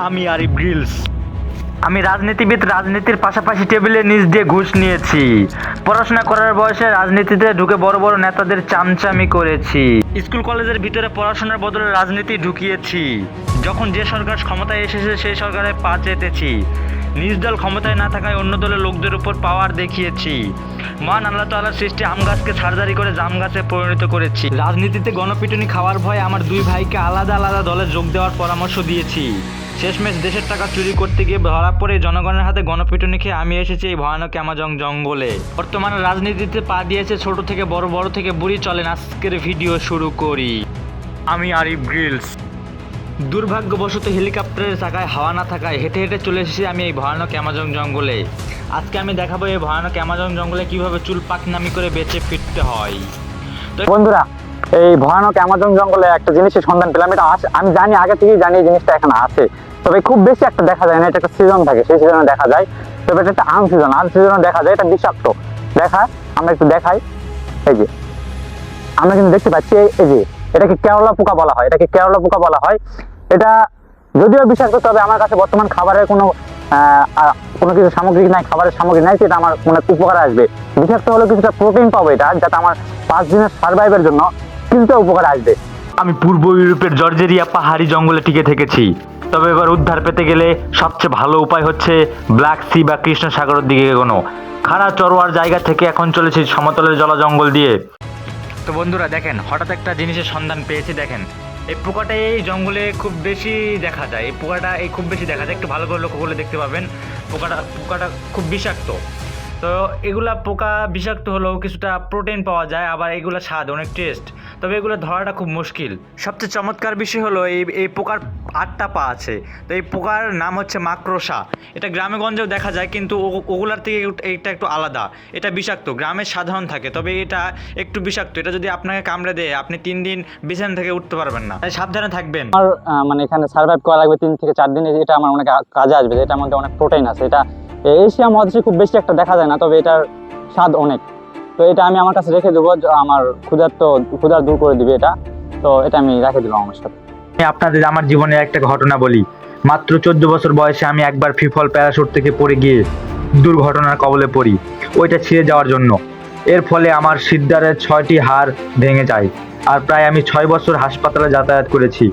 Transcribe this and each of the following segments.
আমি আরিফ গ্রিলস। আমি রাজনীতিবিদ, রাজনীতির পাশাপাশি টেবিলের নিচ দিয়ে ঘুষ নিয়েছি। পড়াশোনা করার বয়সে রাজনীতিতে ঢুকে বড় বড় নেতাদের চামচামি করেছি। স্কুল কলেজের ভিতরে পড়াশোনার বদলে রাজনীতি ঢুকিয়েছি। যখন যে সরকার ক্ষমতায় এসেছে সেই সরকারে পা চেটেছি। নিজ দল ক্ষমতায় না থাকায় অন্য দলের লোকদের উপর পাওয়ার দেখিয়েছি। মহান আল্লাহ তাআলার সৃষ্টি আম গাছকে সার্জারি করে জাম গাছে পরিণত করেছি। রাজনীতিতে গণপিটুনি খাওয়ার ভয়ে আমার দুই ভাইকে আলাদা আলাদা দলে যোগ দেওয়ার পরামর্শ দিয়েছি। শেষমেশ দেশের টাকা চুরি করতে গিয়ে ধরা পড়ে জনগণের হাতে গণপিটুনি খেয়ে আমি এসেছি এই ভয়ানক অ্যামাজন জঙ্গলে। বর্তমানে রাজনীতিতে পা দিয়েছে ছোট থেকে বড়, বড় থেকে বুড়ি। চলেন আজকের ভিডিও শুরু করি। আমি আরিফ গ্রিলস। দুর্ভাগ্যবশত হেলিকপ্টারের চাকায় হাওয়া না থাকায় হেঁটে হেঁটে চলে এসেছি আমি এই ভয়ানক অ্যামাজন জঙ্গলে। আজকে আমি দেখাবো এই ভয়ানক অ্যামাজন জঙ্গলে কিভাবে চুল পাকনামি করে বেঁচে ফিরতে হয়। তো বন্ধুরা, এই ভয়ানক অ্যামাজন জঙ্গলে একটা জিনিসের সন্ধান পেলাম। এটা আমি জানি, আগে থেকেই জানি এই জিনিসটা এখানে আছে, তবে খুব বেশি একটা দেখা যায় না। এটা একটা সিজন থাকে, সেই সিজনে দেখা যায়, তবে এটা একটা আনসিজনে দেখা যায়। এটা বিষাক্ত। আমরা একটু দেখাই। এই যে আমরা কিন্তু দেখতে পাচ্ছি, এই যে এটাকে কেরলা পোকা বলা হয়। এটা যদিও বিষাক্ত, তবে আমার কাছে বর্তমান খাবারের কোনো কিছু সামগ্রী নাই, খাবারের সামগ্রী নাই, সেটা আমার মনে উপকার আসবে। বিষাক্ত হলে কিছুটা প্রোটিন পাবো এটা, যাতে আমার 5 দিনের সার্ভাইভের জন্য কিছুটা উপকার আসবে। আমি পূর্ব ইউরোপের জর্জেরিয়া পাহাড়ি জঙ্গলে টিকে থেকেছি, তবে এবার উদ্ধার পেতে গেলে সবচেয়ে ভালো উপায় হচ্ছে ব্ল্যাক সি বা কৃষ্ণ সাগরের দিকে এগোনো। খাড়া চড়োয়ার জায়গা থেকে এখন চলেছি সমতলের জলা জঙ্গল দিয়ে। তো বন্ধুরা দেখেন, হঠাৎ একটা জিনিসের সন্ধান পেয়েছি। দেখেন, এই পোকাটা এই জঙ্গলে খুব বেশি দেখা যায়। খুব বেশি দেখা যায়, একটু ভালো করে লক্ষ্য করলে দেখতে পাবেন। পোকাটা খুব বিষাক্ত। তো এগুলা পোকা বিষাক্ত হলেও কিছুটা প্রোটিন পাওয়া যায়, আবার এগুলো স্বাদ অনেক টেস্ট, তবে এগুলো ধরাটা খুব মুশকিল। সবচেয়ে চমৎকার বিষয় হলো এই পোকার 8টা পা আছে। তো এই পোকার নাম হচ্ছে মাকড়সা। এটা গ্রামে গঞ্জেও দেখা যায়, কিন্তু ওগুলার থেকে এটা একটু আলাদা। এটা বিষাক্ত, গ্রামে সাধারণ থাকে, তবে এটা একটু বিষাক্ত। এটা যদি আপনাকে কামড়ে দেয়, আপনি 3 দিন বিছানা থেকে উঠতে পারবেন না, তাই সাবধানে থাকবেন। আমার মানে এখানে সার্ভাইভ করা লাগবে 3 থেকে 4 দিন। এটা আমার অনেক কাজে আসবে, এটার মধ্যে অনেক প্রোটিন আছে। এটা এশিয়া মহাদেশে খুব বেশি একটা দেখা যায় না, তবে এটার স্বাদ অনেক। তো এটা আমি আমার কাছে রেখে দেবো, আমার ক্ষুধার দূর করে দিবে এটা। তো এটা আমি রেখে দিলাম আমার সাথে। আমি আপনাদের আমার জীবনের একটা ঘটনা বলি। মাত্র 14 বছর বয়সে আমি একবার ফ্রিফল প্যারাশুট থেকে পড়ে গিয়ে দুর্ঘটনার কবলে পড়ি, ওইটা ছিঁড়ে যাওয়ার জন্য। এর ফলে আমার শিরদাঁড়ের 6টি হাড় ভেঙে যায়, আর প্রায় আমি 6 বছর হাসপাতালে যাতায়াত করেছি।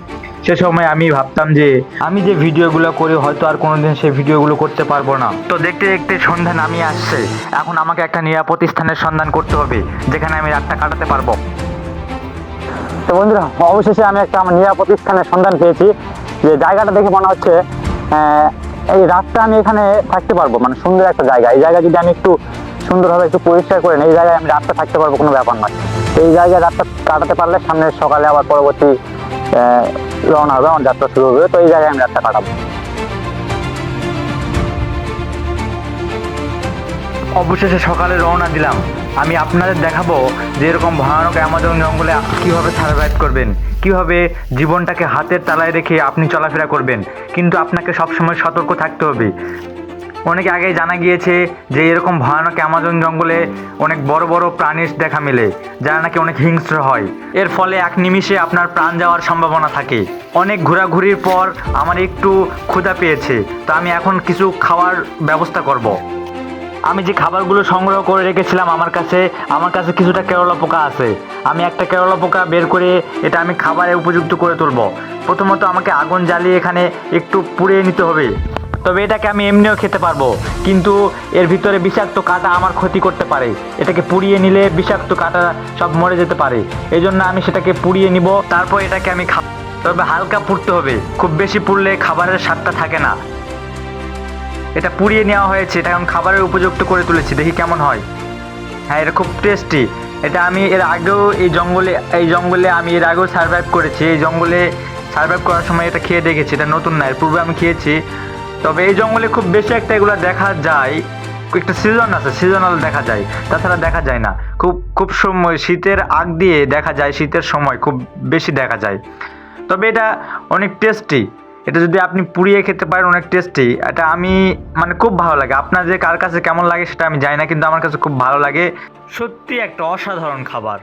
সে সময় আমি ভাবতাম যে আমি যে ভিডিওগুলো করি হয়তো আর কোনোদিন সেই ভিডিওগুলো করতে পারবো না। তো দেখতে দেখতে সন্ধ্যা নামিয়ে আসছে। এখন আমাকে একটা নিরাপদ স্থানের সন্ধান করতে হবে, যেখানে আমি রাতটা কাটাতে পারবো। তো বন্ধুরা, অবশেষে আমি আমার নিরাপদ স্থানের সন্ধান পেয়েছি। যে জায়গাটা দেখে মনে হচ্ছে এই রাতটা আমি এখানে থাকতে পারবো, মানে সুন্দর একটা জায়গা। এই জায়গা যদি আমি একটু সুন্দরভাবে একটু পরিষ্কার করে নিই, এই জায়গায় আমি রাতটা থাকতে পারবো, কোনো ব্যাপার নয়। তো এই জায়গায় রাতটা কাটাতে পারলে সামনের সকালে আবার পরবর্তী রওনা হবে, আমার যাত্রা শুরু হবে। তো এই জায়গায় আমি রাতটা কাটাবো। অবশেষে সকালে রওনা দিলাম। আমি আপনাদের দেখাবো যে এরকম ভয়ানক অ্যামাজন জঙ্গলে কীভাবে সার্ভাইভ করবেন, কীভাবে জীবনটাকে হাতের তালায় রেখে আপনি চলাফেরা করবেন। কিন্তু আপনাকে সবসময় সতর্ক থাকতে হবে। অনেক আগেই জানা গিয়েছে যে এরকম ভয়ানক অ্যামাজন জঙ্গলে অনেক বড় বড় প্রাণীর দেখা মেলে, যারা নাকি অনেক হিংস্র হয়। এর ফলে এক নিমিষে আপনার প্রাণ যাওয়ার সম্ভাবনা থাকে। অনেক ঘোরাঘুরির পর আমার একটু ক্ষুধা পেয়েছে, তো আমি এখন কিছু খাওয়ার ব্যবস্থা করব। আমি যে খাবারগুলো সংগ্রহ করে রেখেছিলাম, আমার কাছে কিছুটা কেরলা পোকা আছে। আমি একটা কেরলা পোকা বের করে এটা আমি খাবারে উপযুক্ত করে তুলব। প্রথমত আমাকে আগুন জ্বালিয়ে এখানে একটু পুড়িয়ে নিতে হবে। তবে এটাকে আমি এমনিও খেতে পারবো, কিন্তু এর ভিতরে বিষাক্ত কাঁটা আমার ক্ষতি করতে পারে। এটাকে পুড়িয়ে নিলে বিষাক্ত কাঁটা সব মরে যেতে পারে, এই জন্য আমি সেটাকে পুড়িয়ে নিব। তারপর এটাকে আমি খাবো, তবে হালকা পুড়তে হবে, খুব বেশি পুড়লে খাবারের স্বাদটা থাকে না। এটা পুড়িয়ে নেওয়া হয়েছে, এটা এখন খাবারের উপযুক্ত করে তুলেছি, দেখি কেমন হয়। হ্যাঁ, এটা খুব টেস্টি। এটা আমি এর আগেও এই জঙ্গলে আমি এর আগেও সার্ভাইভ করেছি। এই জঙ্গলে সার্ভাইভ করার সময় এটা খেয়ে দেখেছি, এটা নতুন না, এর পূর্বে আমি খেয়েছি। তবে এই জঙ্গলে খুব বেশি একটা এগুলো দেখা যায়, একটা সিজন আছে, সিজনাল দেখা যায়, তাছাড়া দেখা যায় না। খুব সময় শীতের আগ দিয়ে দেখা যায়, শীতের সময় খুব বেশি দেখা যায়। তবে এটা অনেক টেস্টি। এটা যদি আপনি পুড়িয়ে খেতে পারেন, অনেক টেস্টি। এটা আমি খুব ভালো লাগে। আপনাদের কার কাছে কেমন লাগে সেটা আমি জানি না, কিন্তু আমার কাছে খুব ভালো লাগে। সত্যি একটা অসাধারণ খাবার।